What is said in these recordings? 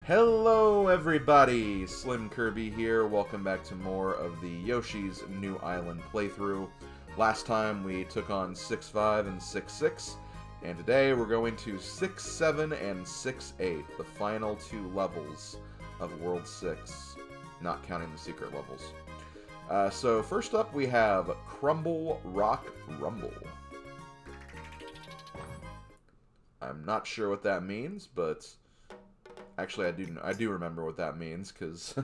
Hello everybody, Slim Kirby here. Welcome back to more of the Yoshi's New Island playthrough. Last time we took on 6-5 and 6-6, and today we're going to 6-7 and 6-8, the final two levels of World 6, not counting the secret levels. So first up we have Crumble, Rock, Rumble. I'm not sure what that means, but actually, I do remember what that means, because,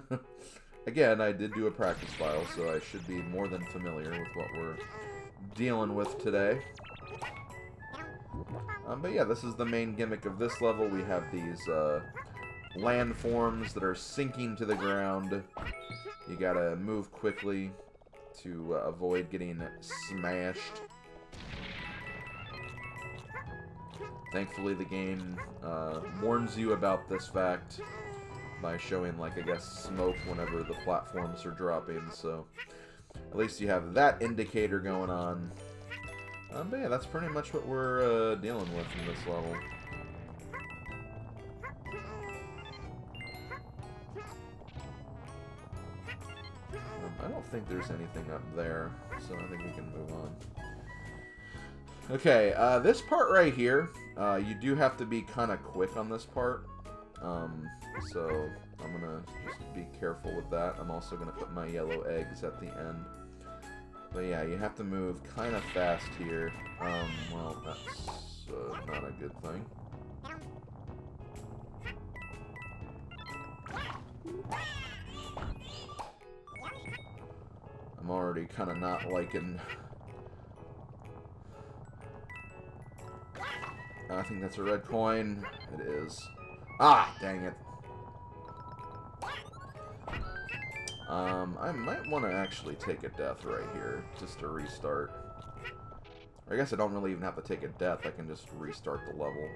again, I did do a practice file, so I should be more than familiar with what we're dealing with today. But yeah, this is the main gimmick of this level. We have these landforms that are sinking to the ground. You gotta move quickly to avoid getting smashed. Thankfully, the game warns you about this fact by showing, like, I guess, smoke whenever the platforms are dropping, so at least you have that indicator going on. But yeah, that's pretty much what we're dealing with in this level. I don't think there's anything up there, so I think we can move on. Okay, this part right here, you do have to be kind of quick on this part, so I'm going to just be careful with that. I'm also going to put my yellow eggs at the end. But yeah, you have to move kind of fast here. Well, that's not a good thing. I'm already kind of not liking... I think that's a red coin. It is. Ah, dang it. I might want to actually take a death right here, just to restart. Or I guess I don't really even have to take a death, I can just restart the level.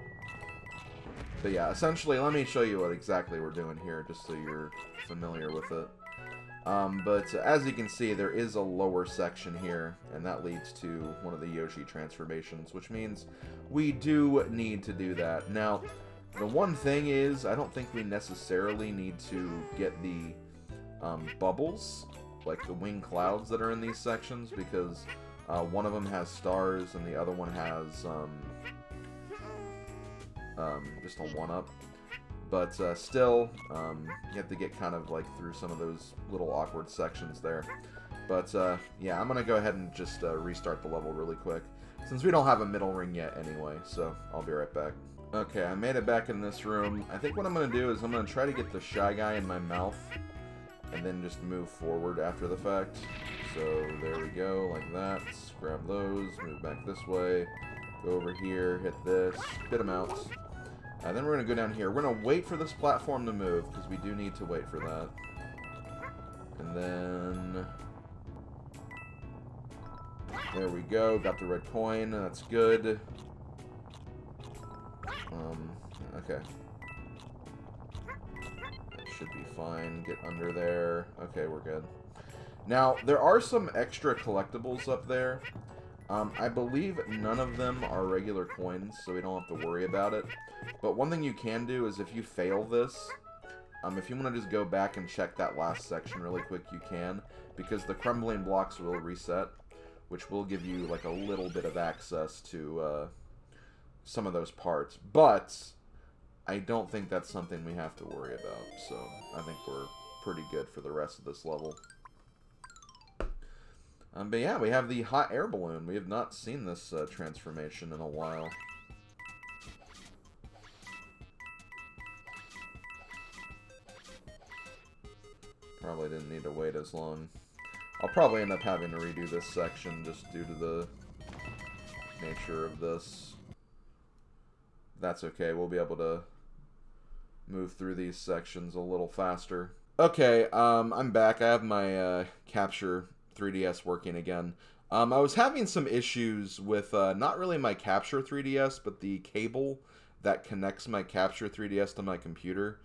But yeah, essentially, let me show you what exactly we're doing here, just so you're familiar with it. But as you can see, there is a lower section here, and that leads to one of the Yoshi transformations, which means we do need to do that. Now, the one thing is, I don't think we necessarily need to get the bubbles, like the wing clouds that are in these sections, because one of them has stars and the other one has just a 1-up. But still, you have to get kind of like through some of those little awkward sections there. But yeah, I'm going to go ahead and just restart the level really quick, since we don't have a middle ring yet anyway, so I'll be right back. Okay, I made it back in this room. I think what I'm going to do is I'm going to try to get the Shy Guy in my mouth, and then just move forward after the fact. So there we go, like that. Let's grab those, move back this way, go over here, hit this, spit them out. Then we're going to go down here. We're going to wait for this platform to move, because we do need to wait for that. And then... there we go. Got the red coin. That's good. Okay. That should be fine. Get under there. Okay, we're good. Now, there are some extra collectibles up there. I believe none of them are regular coins, so we don't have to worry about it. But one thing you can do is if you fail this, if you want to just go back and check that last section really quick, you can, because the crumbling blocks will reset, which will give you like a little bit of access to some of those parts. But I don't think that's something we have to worry about, so I think we're pretty good for the rest of this level. But yeah, we have the hot air balloon. We have not seen this transformation in a while. Probably didn't need to wait as long. I'll probably end up having to redo this section just due to the nature of this. That's okay, we'll be able to move through these sections a little faster. Okay, I'm back. I have my Capture 3DS working again. I was having some issues with not really my Capture 3DS, but the cable that connects my Capture 3DS to my computer.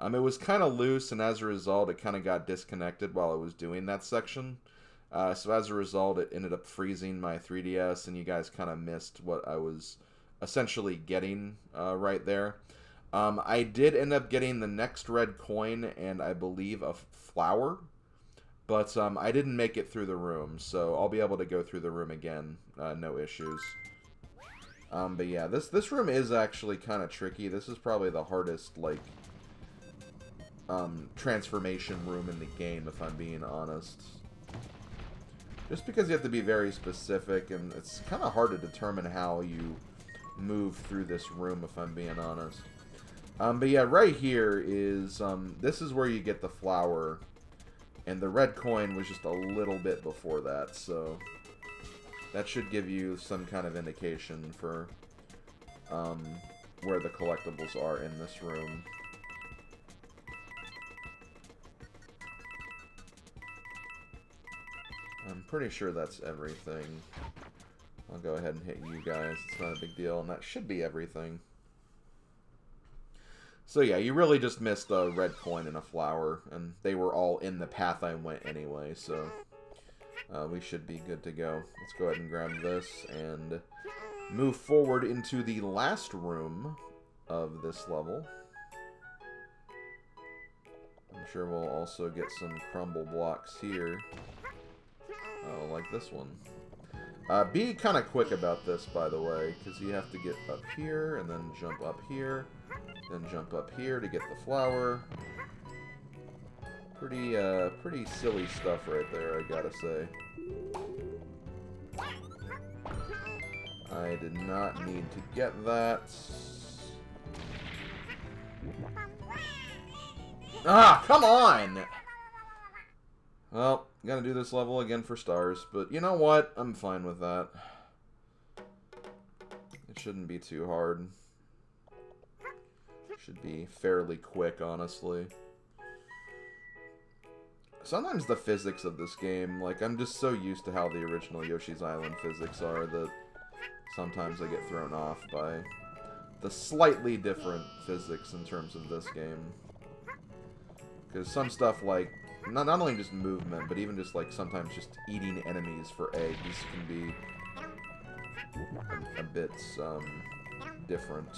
It was kind of loose, and as a result, it kind of got disconnected while I was doing that section. So as a result, it ended up freezing my 3DS, and you guys kind of missed what I was essentially getting right there. I did end up getting the next red coin and I believe a flower. But I didn't make it through the room, so I'll be able to go through the room again. No issues. But yeah, this room is actually kind of tricky. This is probably the hardest, like, transformation room in the game, if I'm being honest. Just because you have to be very specific, and it's kind of hard to determine how you move through this room, if I'm being honest. But yeah, right here is, this is where you get the flower. And the red coin was just a little bit before that, so that should give you some kind of indication for where the collectibles are in this room. I'm pretty sure that's everything. I'll go ahead and hit you guys. It's not a big deal, and that should be everything. So yeah, you really just missed a red coin and a flower, and they were all in the path I went anyway, so we should be good to go. Let's go ahead and grab this and move forward into the last room of this level. I'm sure we'll also get some crumble blocks here. Oh, like this one. Be kind of quick about this, by the way, because you have to get up here, and then jump up here. Then jump up here to get the flower. Pretty silly stuff right there, I gotta say. I did not need to get that. Ah, come on! Well, gotta do this level again for stars, but you know what? I'm fine with that. It shouldn't be too hard. Should be fairly quick, honestly. Sometimes the physics of this game, like, I'm just so used to how the original Yoshi's Island physics are that sometimes I get thrown off by the slightly different physics in terms of this game. Because some stuff, like, not only just movement, but even just, like, sometimes just eating enemies for eggs can be a bit, different.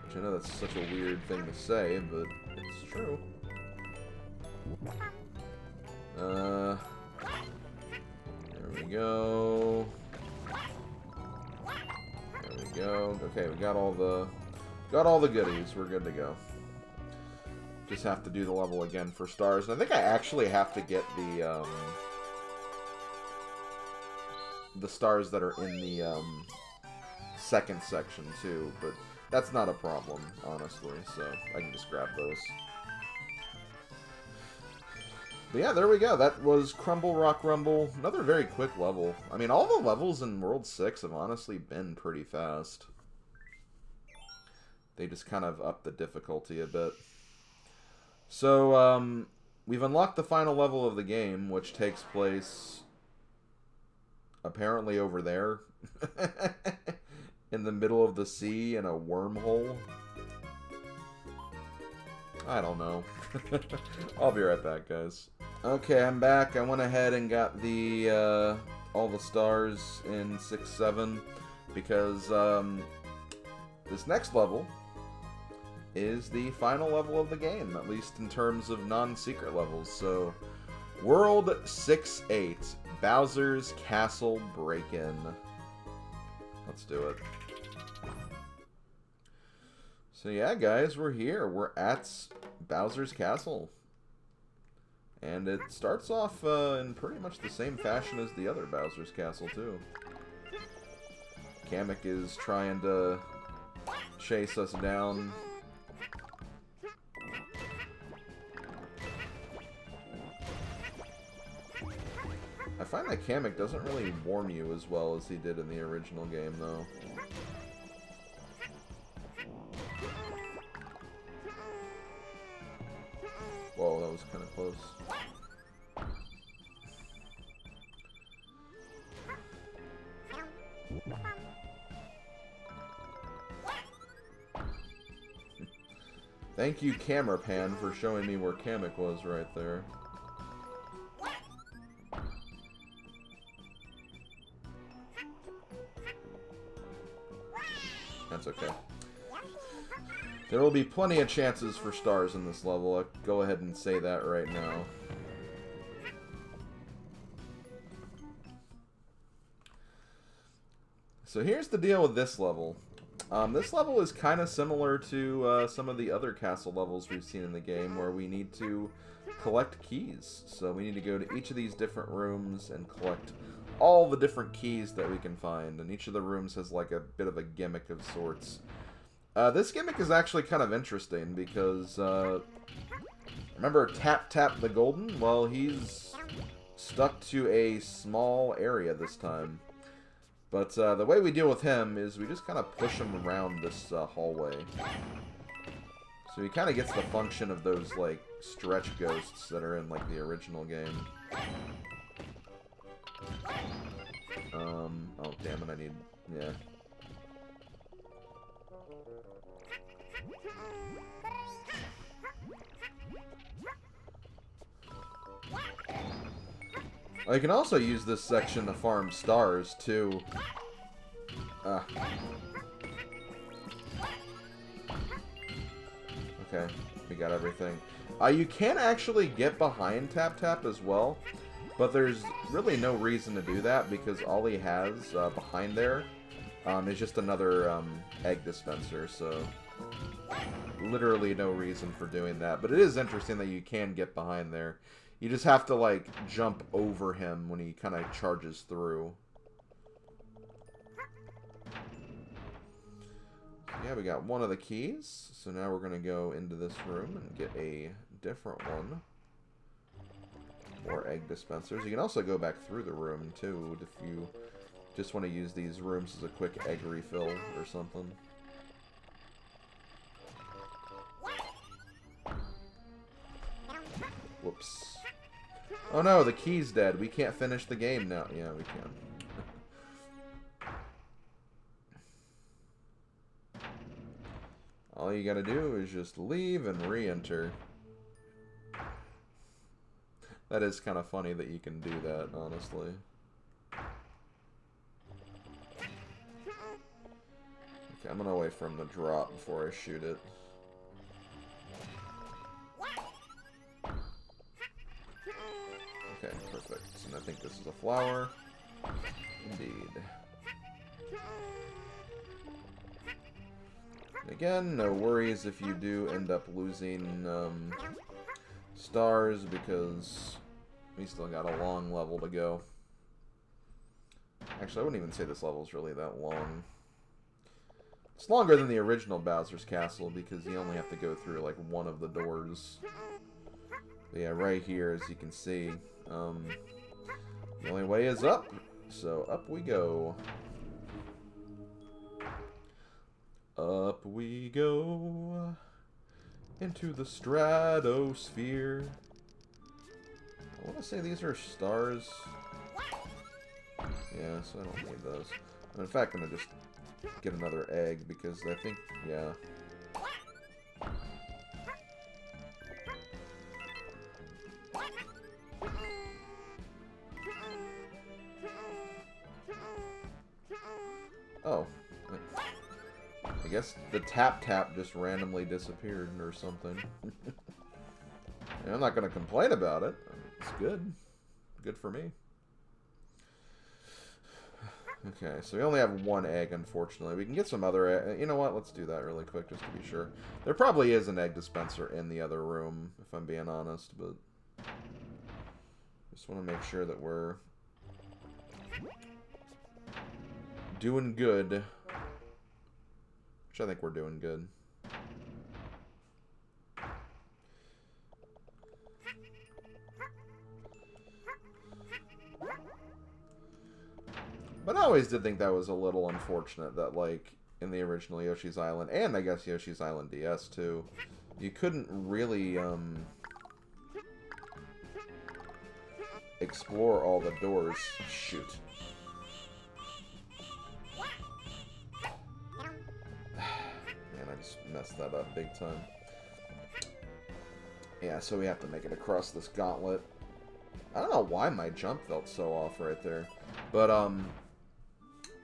Which I know that's such a weird thing to say, but it's true. There we go. There we go. Okay, we got all the goodies. We're good to go. Just have to do the level again for stars. And I think I actually have to get the stars that are in the second section too, but that's not a problem, honestly, so I can just grab those. But yeah, there we go. That was Crumble Rock Rumble. Another very quick level. I mean, all the levels in World 6 have honestly been pretty fast. They just kind of upped the difficulty a bit. So, we've unlocked the final level of the game, which takes place apparently over there. In the middle of the sea in a wormhole. I don't know. I'll be right back, guys. Okay, I'm back. I went ahead and got the all the stars in 6-7 because this next level is the final level of the game, at least in terms of non-secret levels. So, World 6-8, Bowser's Castle Breakin. Let's do it. So yeah, guys, we're here. We're at Bowser's Castle. And it starts off in pretty much the same fashion as the other Bowser's Castle, too. Kamek is trying to chase us down. I find that Kamek doesn't really warn you as well as he did in the original game, though. Whoa, that was kind of close. Thank you, Camera Pan, for showing me where Kamek was right there. That's okay. There will be plenty of chances for stars in this level. I'll go ahead and say that right now. So here's the deal with this level. This level is kind of similar to some of the other castle levels we've seen in the game, where we need to collect keys. So we need to go to each of these different rooms and collect all the different keys that we can find. And each of the rooms has like a bit of a gimmick of sorts. This gimmick is actually kind of interesting because, remember Tap Tap the Golden? Well, he's stuck to a small area this time. But the way we deal with him is we just kind of push him around this hallway. So he kind of gets the function of those, like, stretch ghosts that are in, like, the original game. Oh, damn it, I need... yeah. I can also use this section to farm stars, too. Okay, we got everything. You can actually get behind Tap Tap as well, but there's really no reason to do that because all he has behind there is just another egg dispenser, so literally no reason for doing that. But it is interesting that you can get behind there. You just have to, like, jump over him when he kind of charges through. Yeah, we got one of the keys. So now we're going to go into this room and get a different one. More egg dispensers. You can also go back through the room, too, if you just want to use these rooms as a quick egg refill or something. Whoops. Oh no, the key's dead. We can't finish the game now. Yeah, we can. All you gotta do is just leave and re-enter. That is kind of funny that you can do that, honestly. Okay, I'm gonna wait for him to drop before I shoot it. Okay, perfect. And I think this is a flower. Indeed. Again, no worries if you do end up losing stars, because we still got a long level to go. Actually, I wouldn't even say this level is really that long. It's longer than the original Bowser's Castle, because you only have to go through, like, one of the doors. But yeah, right here, as you can see, the only way is up, so up we go. Up we go into the stratosphere. I want to say these are stars. Yeah, so I don't need those. I'm in fact going to just get another egg because I think, yeah. Oh. I guess the Tap Tap just randomly disappeared or something. I'm not going to complain about it. It's good. Good for me. Okay, so we only have one egg, unfortunately. We can get some other egg. You know what? Let's do that really quick just to be sure. There probably is an egg dispenser in the other room, if I'm being honest, but just want to make sure that we're doing good. Which I think we're doing good. But I always did think that was a little unfortunate that, like, in the original Yoshi's Island, and I guess Yoshi's Island DS too, you couldn't really, explore all the doors. Shoot. Man, I just messed that up big time. Yeah, so we have to make it across this gauntlet. I don't know why my jump felt so off right there. But,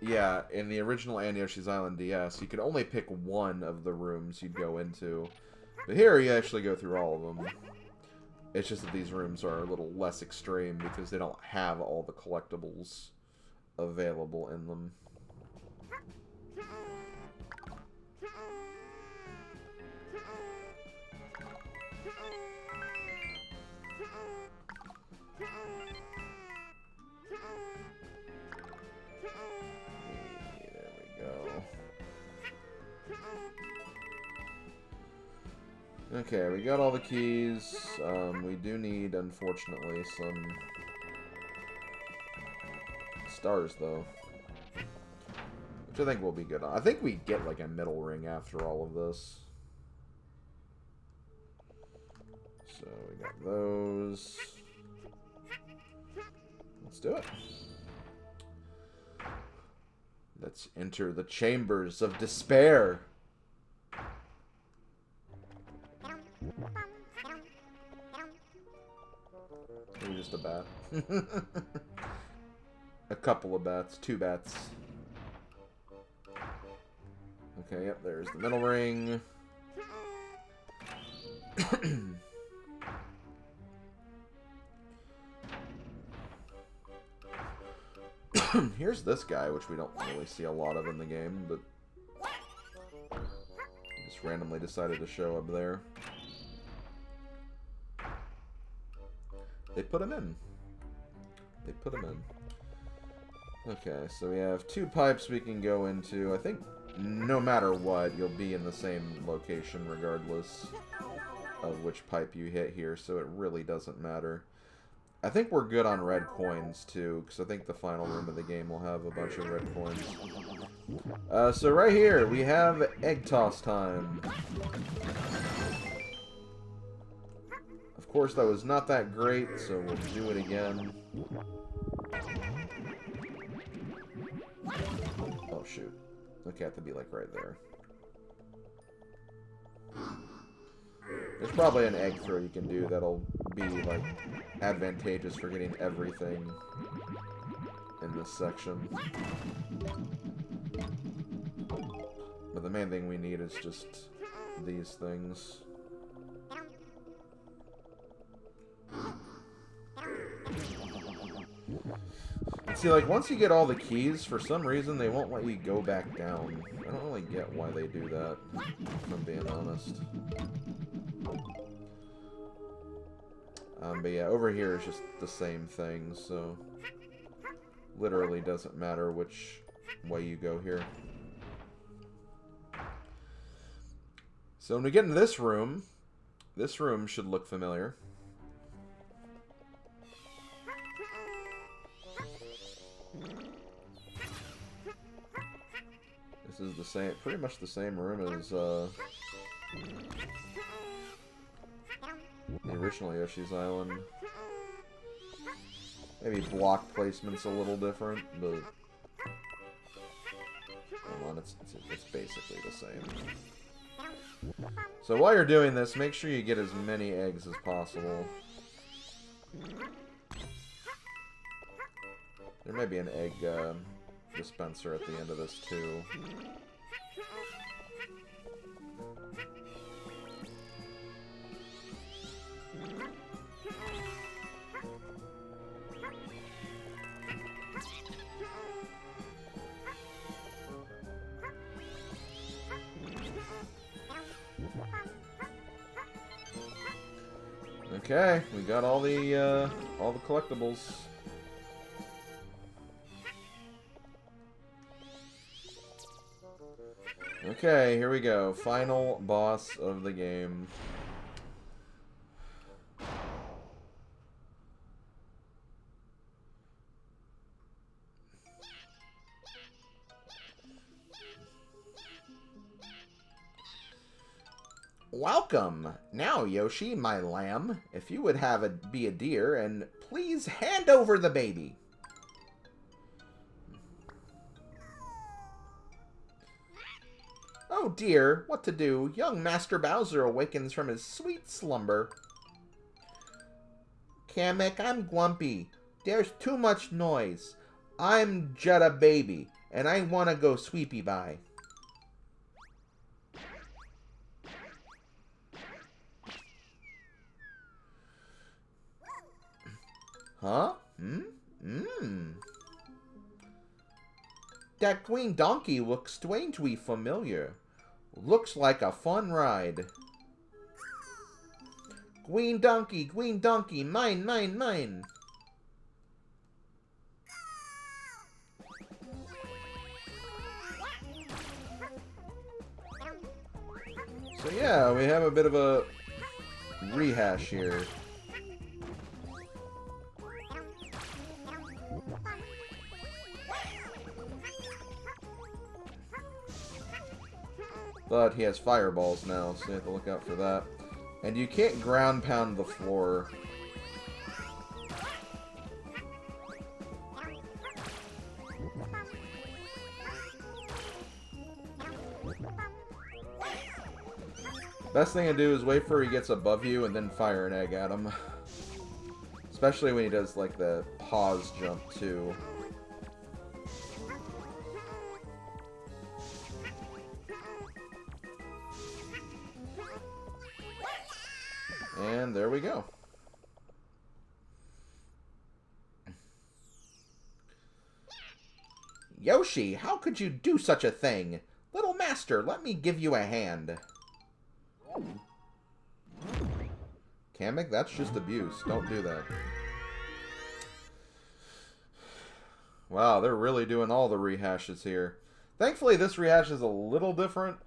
Yeah, in the original and Yoshi's Island DS, you could only pick one of the rooms you'd go into. But here, you actually go through all of them. It's just that these rooms are a little less extreme because they don't have all the collectibles available in them. Okay, we got all the keys. We do need, unfortunately, some stars, though. Which I think will be good on. I think we get, like, a middle ring after all of this. So, we got those. Let's do it. Let's enter the chambers of despair. Maybe just a bat. A couple of bats. 2 bats. Okay, yep, there's the middle ring. Here's this guy, which we don't really see a lot of in the game, but he just randomly decided to show up there. They put him in. They put him in. Okay, so we have 2 pipes we can go into. I think no matter what, you'll be in the same location regardless of which pipe you hit here, so it really doesn't matter. I think we're good on red coins, too, because I think the final room of the game will have a bunch of red coins. So right here, we have egg toss time. Of course, that was not that great, so we'll do it again. Oh, shoot. Okay, I have to be, like, right there. There's probably an egg throw you can do that'll be, like, advantageous for getting everything in this section. But the main thing we need is just these things. And see, like, once you get all the keys, for some reason, they won't let you go back down. I don't really get why they do that, if I'm being honest. But yeah, over here is just the same thing, so literally doesn't matter which way you go here. So when we get into this room should look familiar. This is the same, pretty much the same room as the original Yoshi's Island. Maybe block placement's a little different, but come on, it's basically the same. So while you're doing this, make sure you get as many eggs as possible. There may be an egg dispenser at the end of this too. Okay, we got all the collectibles. Okay, here we go. Final boss of the game. Welcome! Now, Yoshi, my lamb, if you would be a dear, and please hand over the baby. Oh dear, what to do? Young Master Bowser awakens from his sweet slumber. Kamek, I'm Glumpy. There's too much noise. I'm just a baby, and I want to go sweepy by. Huh? That green donkey looks strangely familiar. Looks like a fun ride. Green donkey, mine, mine, mine. So yeah, we have a bit of a rehash here. But he has fireballs now, so you have to look out for that. And you can't ground pound the floor. Best thing to do is wait for he gets above you and then fire an egg at him. Especially when he does like the pause jump too. And there we go. Yoshi, how could you do such a thing? Little master, let me give you a hand. Kamek, that's just abuse. Don't do that. Wow, they're really doing all the rehashes here. Thankfully, this rehash is a little different.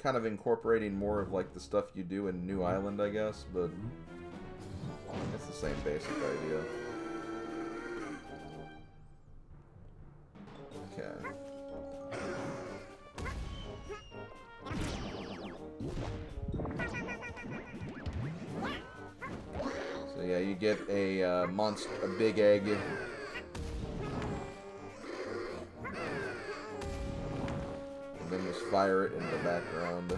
Kind of incorporating more of like the stuff you do in New Island, I guess, but it's the same basic idea. Okay. So yeah, you get a big egg. And then just fire it in the background.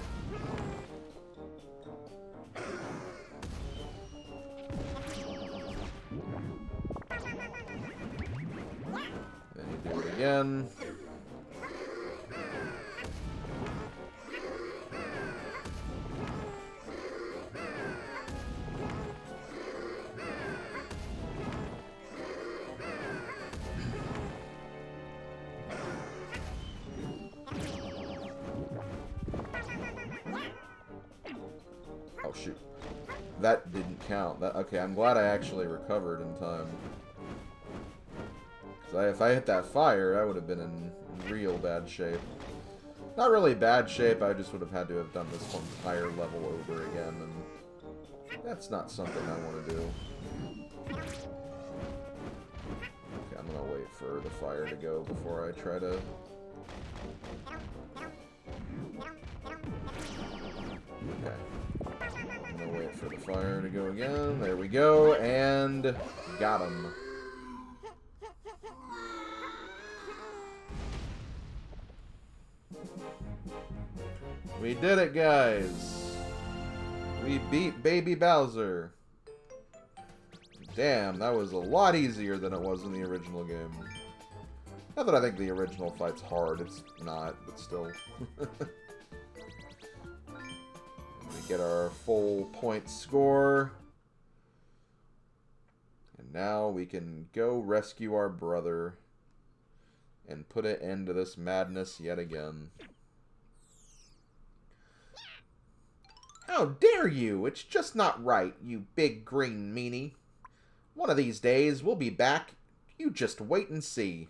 Then you do it again. Oh shoot. That didn't count. Okay, I'm glad I actually recovered in time. If I hit that fire, I would have been in real bad shape. Not really bad shape, I just would have had to have done this whole entire level over again, and that's not something I want to do. Okay, I'm gonna wait for the fire to go before I try to... Okay. I'm gonna wait for the fire to go again. There we go, and got him. We did it, guys. We beat Baby Bowser. Damn, that was a lot easier than it was in the original game. Not that I think the original fight's hard. It's not, but still. We get our full point score. And now we can go rescue our brother and put an end to this madness yet again. How dare you! It's just not right, you big green meanie. One of these days, we'll be back. You just wait and see.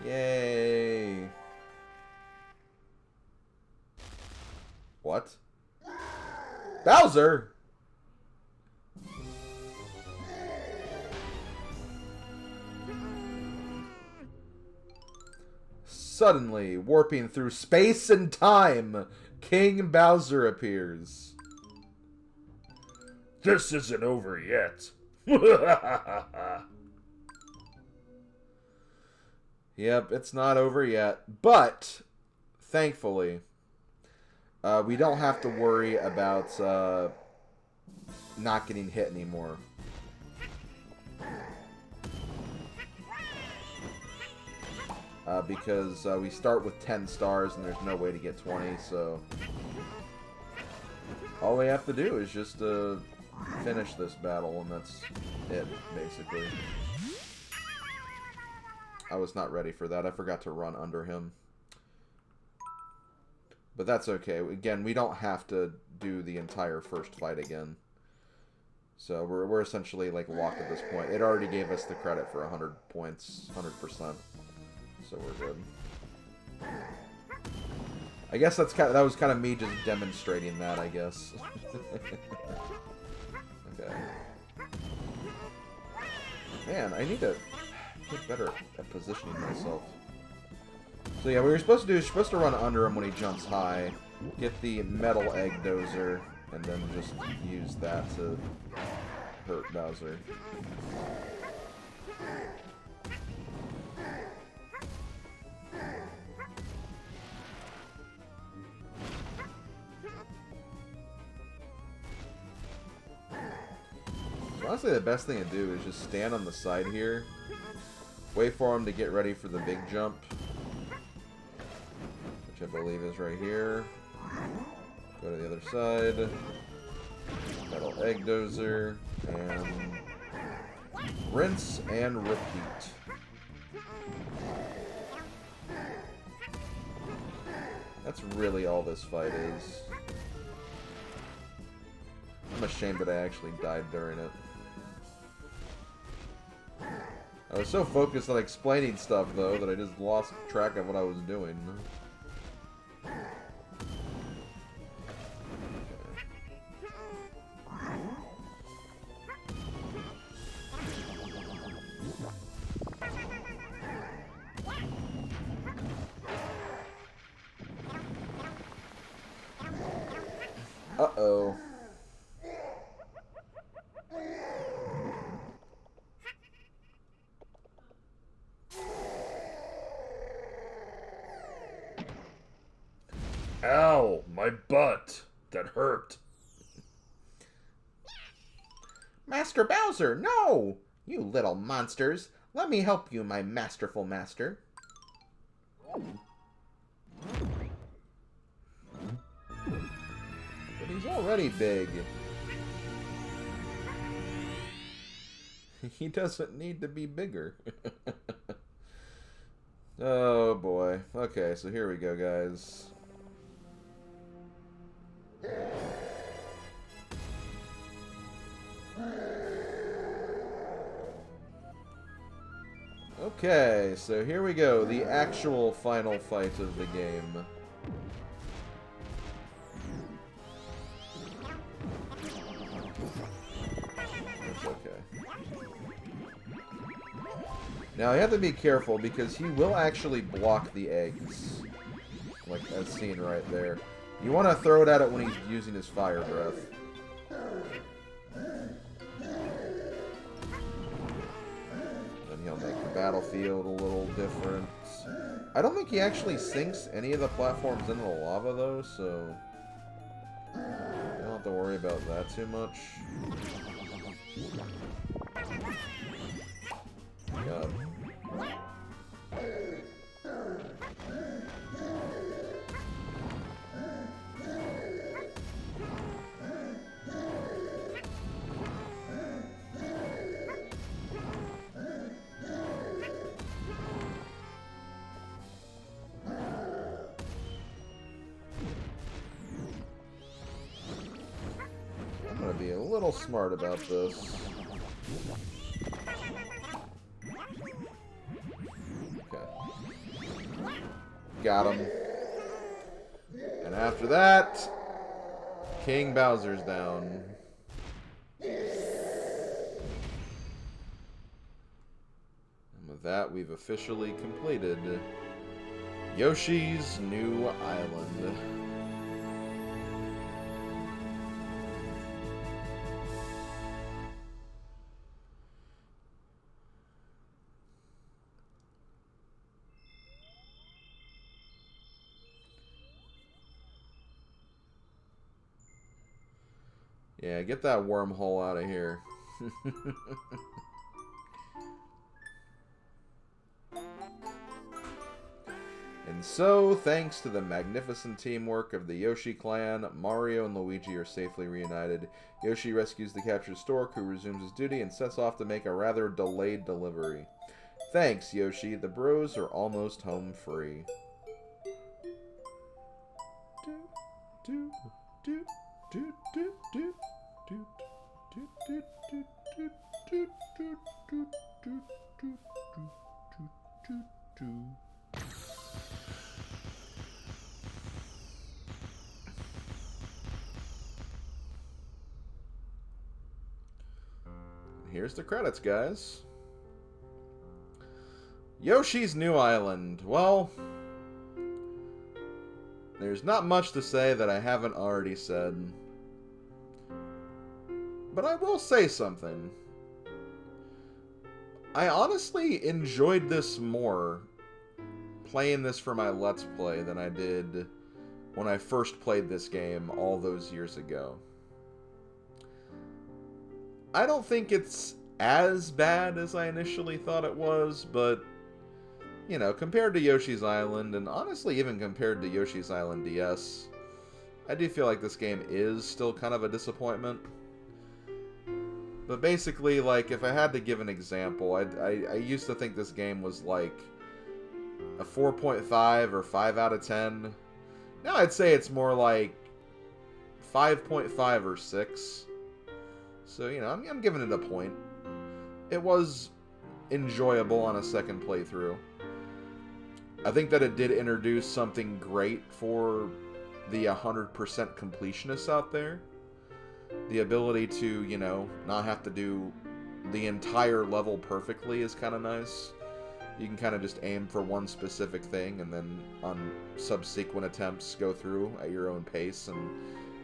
Yay! What? Bowser! Suddenly, warping through space and time, King Bowser appears. This isn't over yet. Yep, it's not over yet. But, thankfully, we don't have to worry about not getting hit anymore. Because we start with 10 stars and there's no way to get 20, so all we have to do is just finish this battle, and that's it, basically. I was not ready for that. I forgot to run under him. But that's okay. Again, we don't have to do the entire first fight again. So we're essentially like locked at this point. It already gave us the credit for 100 points, 100%. So we're good. I guess that was kind of me just demonstrating that, I guess. Okay. Man, I need to get better at positioning myself. So yeah, what you're supposed to do is you're supposed to run under him when he jumps high, get the metal egg dozer, and then just use that to hurt Bowser. Honestly, the best thing to do is just stand on the side here, wait for him to get ready for the big jump, which I believe is right here. Go to the other side, metal egg dozer, and rinse and repeat. That's really all this fight is. I'm ashamed that I actually died during it. I was so focused on explaining stuff, though, that I just lost track of what I was doing. Uh-oh. Ow, my butt. That hurt. Master Bowser, no! You little monsters. Let me help you, my masterful master. But he's already big. He doesn't need to be bigger. Oh boy. Okay, so here we go, guys. Okay, so here we go. The actual final fight of the game. That's okay. Now, you have to be careful because he will actually block the eggs. Like, as seen right there. You want to throw it at it when he's using his fire breath. Then he'll make the battlefield a little different. I don't think he actually sinks any of the platforms into the lava, though, so you don't have to worry about that too much. God. I'm gonna be a little smart about this. Got him. And after that, King Bowser's down. And with that, we've officially completed Yoshi's New Island. Yeah, get that wormhole out of here. And so, thanks to the magnificent teamwork of the Yoshi clan, Mario and Luigi are safely reunited. Yoshi rescues the captured stork, who resumes his duty and sets off to make a rather delayed delivery. Thanks, Yoshi. The bros are almost home free. Here's the credits, guys. Yoshi's New Island. Well, there's not much to say that I haven't already said. But I will say something. I honestly enjoyed this more playing this for my Let's Play than I did when I first played this game all those years ago. I don't think it's as bad as I initially thought it was, but, you know, compared to Yoshi's Island, and honestly even compared to Yoshi's Island DS, I do feel like this game is still kind of a disappointment. But basically, like, if I had to give an example, I used to think this game was like a 4.5 or 5 out of 10. Now I'd say it's more like 5.5 or 6. So, you know, I'm giving it a point. It was enjoyable on a second playthrough. I think that it did introduce something great for the 100% completionists out there. The ability to, you know, not have to do the entire level perfectly is kind of nice. You can kind of just aim for one specific thing and then on subsequent attempts go through at your own pace and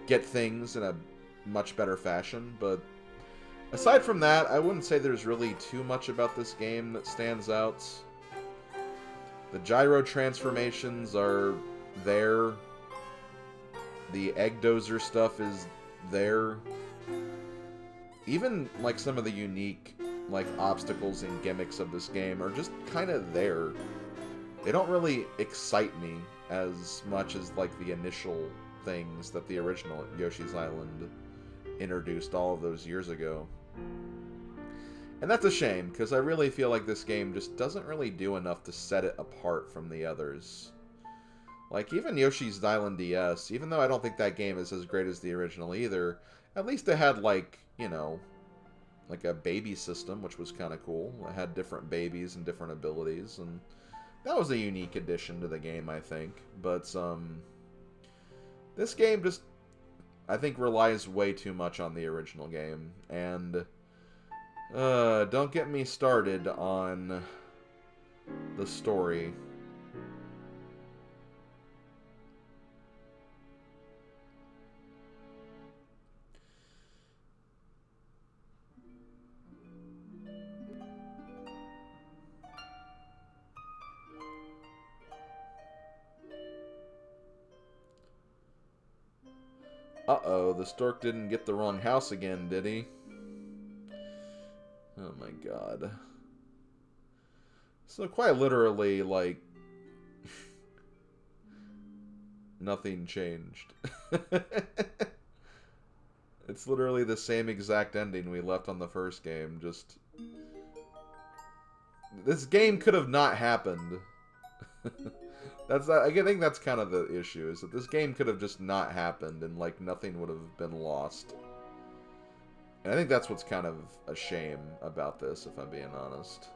get things in a much better fashion. But aside from that, I wouldn't say there's really too much about this game that stands out. The gyro transformations are there. The egg dozer stuff is there. Even like some of the unique like obstacles and gimmicks of this game are just kind of there. They don't really excite me as much as like the initial things that the original Yoshi's Island introduced all of those years ago. And that's a shame, because I really feel like this game just doesn't really do enough to set it apart from the others. Like, even Yoshi's Island DS, even though I don't think that game is as great as the original either, at least it had, like, you know, like a baby system, which was kind of cool. It had different babies and different abilities, and that was a unique addition to the game, I think. But, this game just, I think, relies way too much on the original game, and, don't get me started on the story. Uh-oh, the stork didn't get the wrong house again, did he? Oh my god. So quite literally, like, nothing changed. It's literally the same exact ending we left on the first game, just... This game could have not happened. I think that's kind of the issue, is that this game could have just not happened and, like, nothing would have been lost. And I think that's what's kind of a shame about this, if I'm being honest.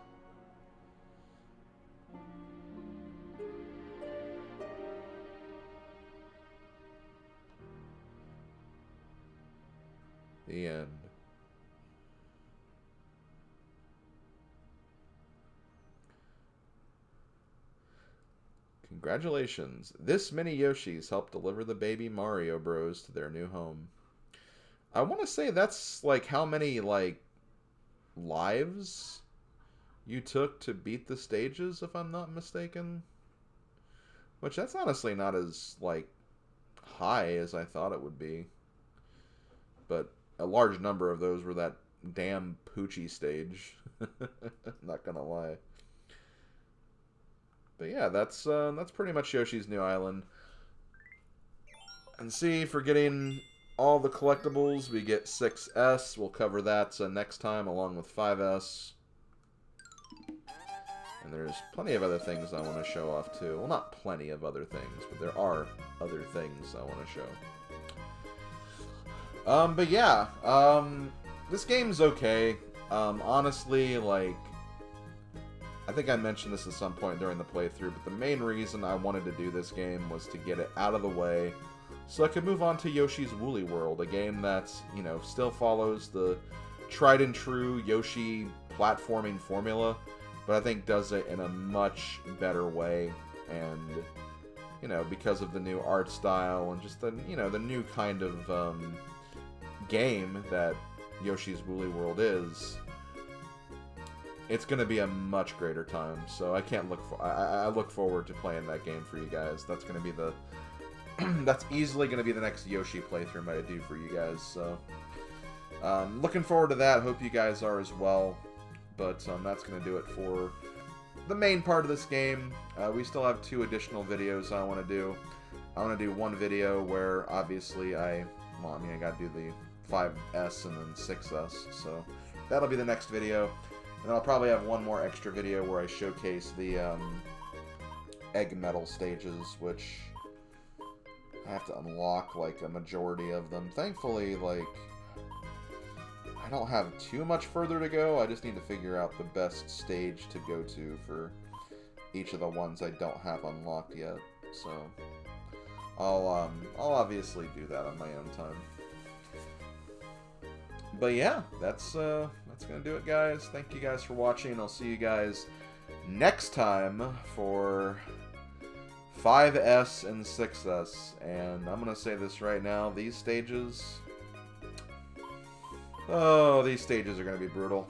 The end. Congratulations. This many Yoshis helped deliver the baby Mario Bros to their new home. I want to say that's, like, how many, like, lives you took to beat the stages, if I'm not mistaken. Which, that's honestly not as, like, high as I thought it would be. But a large number of those were that damn Poochie stage. Not gonna lie. But yeah, that's pretty much Yoshi's New Island. And see, for getting all the collectibles, we get 6S. We'll cover that next time, along with 5S. And there's plenty of other things I want to show off, too. Well, not plenty of other things, but there are other things I want to show. But yeah, this game's okay. Honestly, like, I think I mentioned this at some point during the playthrough, but the main reason I wanted to do this game was to get it out of the way so I could move on to Yoshi's Woolly World, a game that's, you know, still follows the tried and true Yoshi platforming formula, but I think does it in a much better way, and, you know, because of the new art style and just the, you know, the new kind of game that Yoshi's Woolly World is, it's going to be a much greater time. So I can't look for, I look forward to playing that game for you guys. That's going to be the that's easily going to be the next Yoshi playthrough I do for you guys. So looking forward to that. Hope you guys are as well. But that's going to do it for the main part of this game. We still have 2 additional videos I want to do. I want to do one video where obviously I got to do the 5S and then 6S. So that'll be the next video. And then I'll probably have one more extra video where I showcase the egg metal stages, which I have to unlock, like, a majority of them. Thankfully, like, I don't have too much further to go. I just need to figure out the best stage to go to for each of the ones I don't have unlocked yet. So I'll obviously do that on my own time. But yeah, that's gonna do it, guys. Thank you guys for watching. I'll see you guys next time for 5S and 6S. And I'm gonna say this right now: these stages, oh, these stages are gonna be brutal.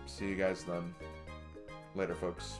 See you guys then. Later, folks.